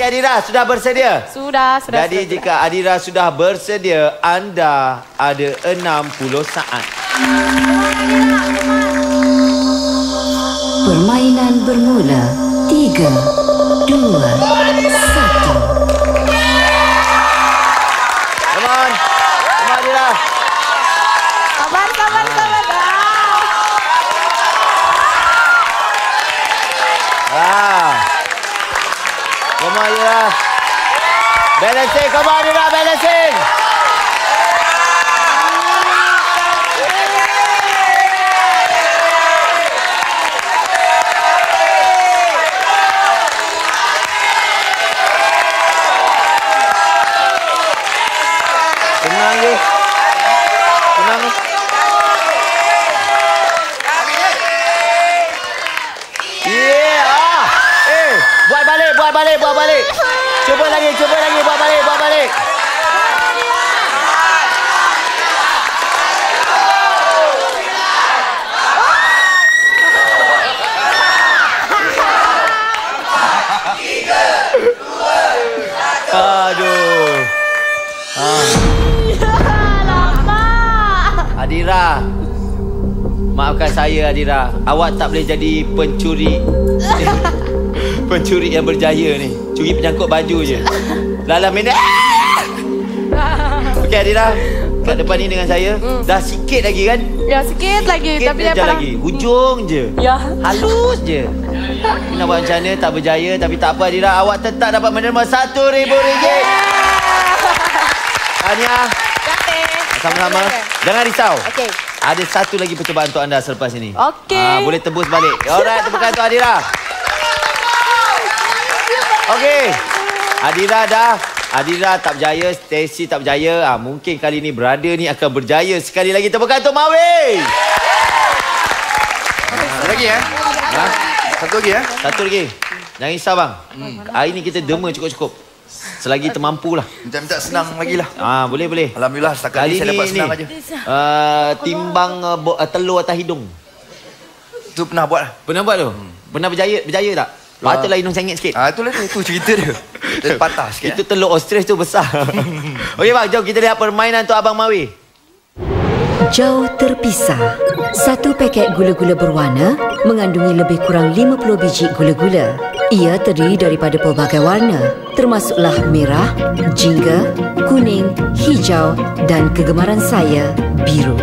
Adira, sudah bersedia? Sudah. Jadi jika Adira sudah bersedia, anda ada 60 saat. Permainan bermula. 3, 2, 1. Come on Adira. Sabar. Come on Adira. Balancing, come on Adira, balancing. Tenang je. Buat balik. Cuba lagi, buat balik. Aduh. Lama. Adira. Maafkan saya Adira. Awak tak boleh jadi pencuri. Pencuri yang berjaya ni. Curi penyangkut baju je. Dalam minit. Okey Adira, kat depan ni dengan saya. Dah sikit lagi kan? Ya, sikit lagi. Tapi Sikit je lagi. Hujung je. Ya. Halus je. Nak buat macam mana, tak berjaya. Tapi tak apa Adira, awak tetap dapat menerima RM1,000. Tahniah. Sama-sama. Jangan risau. Okey. Ada satu lagi percubaan untuk anda selepas ini. Okey. Boleh tebus balik. Alright, tepukan untuk Adira. Okey. Adira tak berjaya, Stacy tak berjaya. Mungkin kali ni brother ni akan berjaya. Sekali lagi tepukan untuk Mawi. Satu lagi Satu lagi Satu lagi. Jangan risau bang. Hari ni kita dema cukup-cukup. Selagi termampulah. Minta senang lagi lah. Boleh. Alhamdulillah setakat Kali ni saya dapat senang aja. Timbang telur atas hidung. Tu pernah buat lah. Pernah buat tu? Pernah berjaya tak? Patutlah hidung sengit sikit. Itu cerita dia. Dia patah sikit. Itu telur ostrich tu besar. Okey bang, jom kita lihat permainan untuk Abang Mawi. Jauh terpisah. Satu paket gula-gula berwarna mengandungi lebih kurang 50 biji gula-gula. Ia terdiri daripada pelbagai warna, termasuklah merah, jingga, kuning, hijau dan kegemaran saya, biru.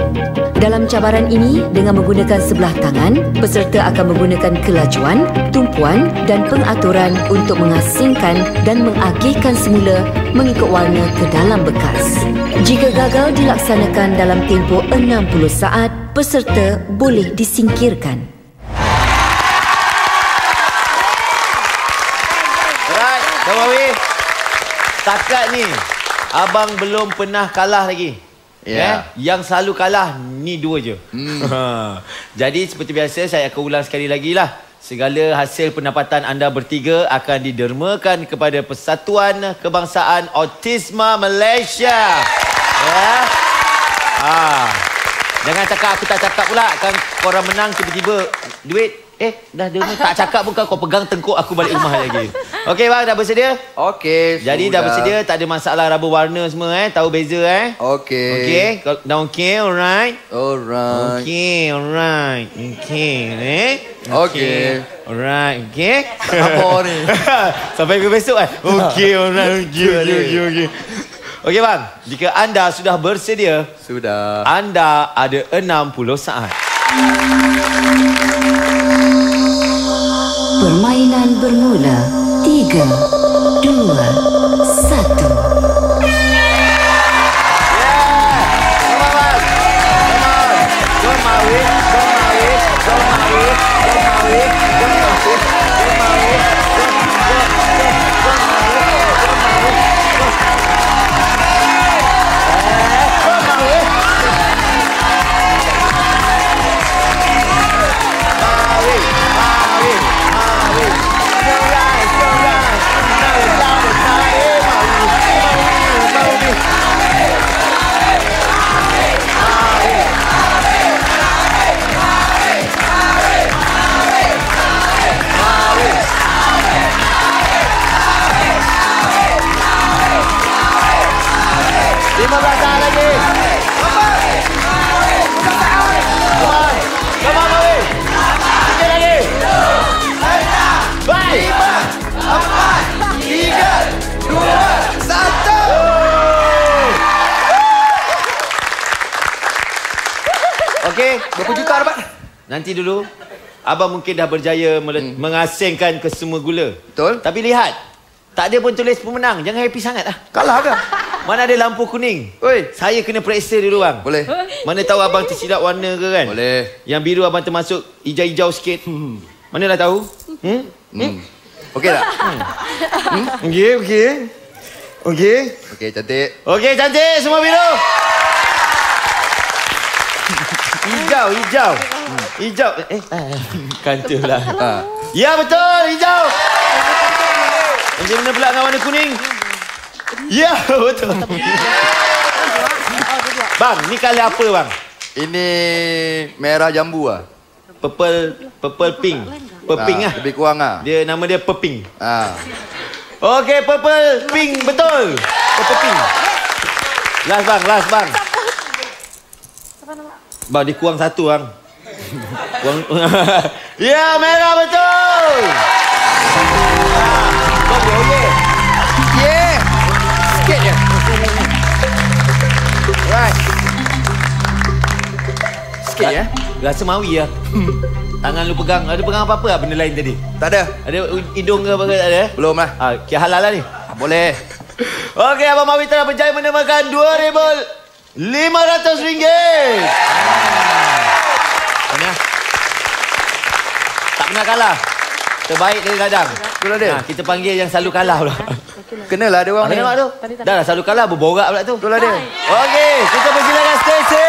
Dalam cabaran ini, dengan menggunakan sebelah tangan, peserta akan menggunakan kelajuan, tumpuan dan pengaturan untuk mengasingkan dan mengagihkan semula mengikut warna ke dalam bekas. Jika gagal dilaksanakan dalam tempoh 60 saat, peserta boleh disingkirkan. Abang Mawi, setakat ni abang belum pernah kalah lagi. Yang selalu kalah ni dua je. Jadi seperti biasa saya akan ulang sekali lagi lah. Segala hasil pendapatan anda bertiga akan didermakan kepada Persatuan Kebangsaan Autisma Malaysia. Jangan cakap aku tak cakap pula. Kan korang menang tiba-tiba duit. Dah derma tak cakap pun kau pegang tengkuk aku balik rumah lagi. Okey bang, dah bersedia? Okey. Jadi dah bersedia, tak ada masalah raba warna semua tahu beza Okey. Okey, dah okey, alright. Alright. Okey, alright. Okey. Alright, okey. Apa ni? Sampai ke besok Okey, alright. Okey. Okey bang, jika anda sudah bersedia, Sudah. anda ada 60 saat. Permainan bermula. 3, 2, 1. Okey. Berapa juta dapat? Nanti dulu. Abang mungkin dah berjaya mengasingkan ke semua gula. Betul. Tapi lihat. Tak ada pun tulis pemenang. Jangan happy sangat lah. Kalah ke? Mana ada lampu kuning? Oi. Saya kena periksa dulu bang. Boleh. Mana tahu abang tersilap warna ke kan? Boleh. Yang biru abang termasuk hijau-hijau sikit. Manalah tahu? Okey tak? Okey, okey. Okey. Okey, cantik. Okey, cantik. Semua biru. Hijau, hijau. Hijau. Kantulah. Ya, betul. Hijau. Macam mana pula dengan warna kuning? Ya, betul. Bang, ni colour apa bang? Ini merah jambu ah. Purple pink. Pink lah. Lebih kurang ah. Dia nama dia pink. Okey, purple pink betul. Purple pink. Last bang. Bang, dia kurang satu bang. Kurang. Ya, merah betul. Yeah. Sikit je. Right. Sikit je. Rasa mawi lah. Tangan lu pegang. Ada pegang apa-apa lah benda lain tadi? Tak ada. Ada hidung ke apa ke tak ada? Belum lah. Kira halal lah ni. Boleh. Okey, Abang Mawi telah berjaya menemukan RM2,500. Tak pernah kalah. Terbaik dari ladang. Itulah dia. Kita panggil yang selalu kalah pula. Kenalah ada orang ni. Kena tu. Dah lah selalu kalah berborak pula tu. Itulah dia. Okey, kita persilakan Stacy.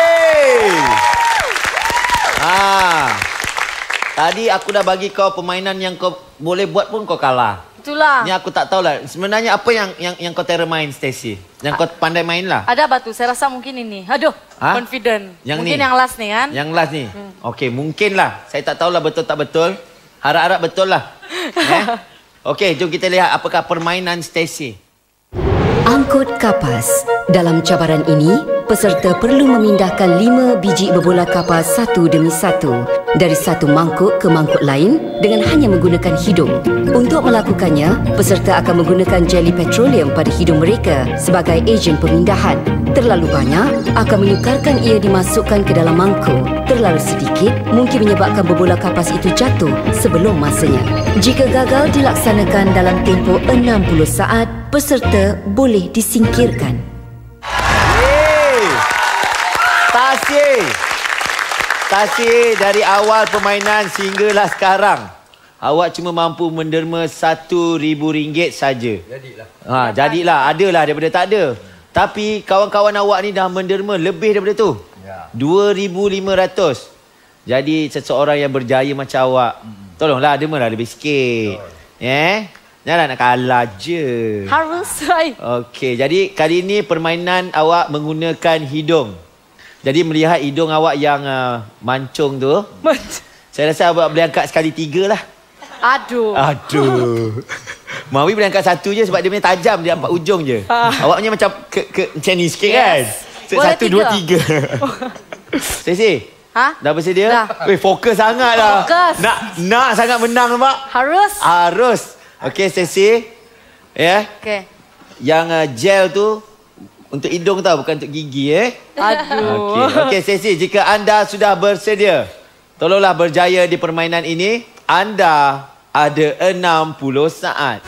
Tadi aku dah bagi kau permainan yang kau boleh buat pun kau kalah. Itulah. Ni aku tak tahulah. Sebenarnya apa yang kau terror main, Stacy? Yang kau pandai main lah. Ada batu. Saya rasa mungkin ini. Aduh, confident. Yang mungkin ni? yang last ni kan? Yang last ni. Okey, mungkin lah. Saya tak tahulah betul tak betul. Harap-harap betul lah. Okey, jom kita lihat apakah permainan Stacy. Angkut kapas. Dalam cabaran ini, peserta perlu memindahkan 5 biji berbola kapas satu demi satu dari satu mangkuk ke mangkuk lain dengan hanya menggunakan hidung. Untuk melakukannya, peserta akan menggunakan jeli petroleum pada hidung mereka sebagai ejen pemindahan. Terlalu banyak akan menyukarkan ia dimasukkan ke dalam mangkuk. Terlalu sedikit mungkin menyebabkan berbola kapas itu jatuh sebelum masanya. Jika gagal dilaksanakan dalam tempoh 60 saat, peserta boleh disingkirkan. Tasih dari awal permainan sehinggalah sekarang. Awak cuma mampu menderma RM1,000 saja. Jadilah. Adalah daripada tak ada. Tapi kawan-kawan awak ni dah menderma lebih daripada tu. RM2,500. Jadi seseorang yang berjaya macam awak, tolonglah dermalah lebih sikit. Janganlah nak kalah je. Harus. Okey, jadi kali ini permainan awak menggunakan hidung. Jadi melihat hidung awak yang mancung tu, saya rasa awak boleh angkat sekali 3 lah. Aduh. Mawi boleh angkat 1 je sebab dia punya tajam, dia 4 ujung je. Awak punya macam macam ni sikit kan. 1, 2, 3. Stacy. Dah bersedia? Dah. Fokus sangat lah. Fokus. Nak sangat menang nampak? Harus. Okey, Stacy. Okey. Yang gel tu untuk hidung tau, bukan untuk gigi Aduh. Okey, Stacy, jika anda sudah bersedia, tolonglah berjaya di permainan ini. Anda ada 60 saat.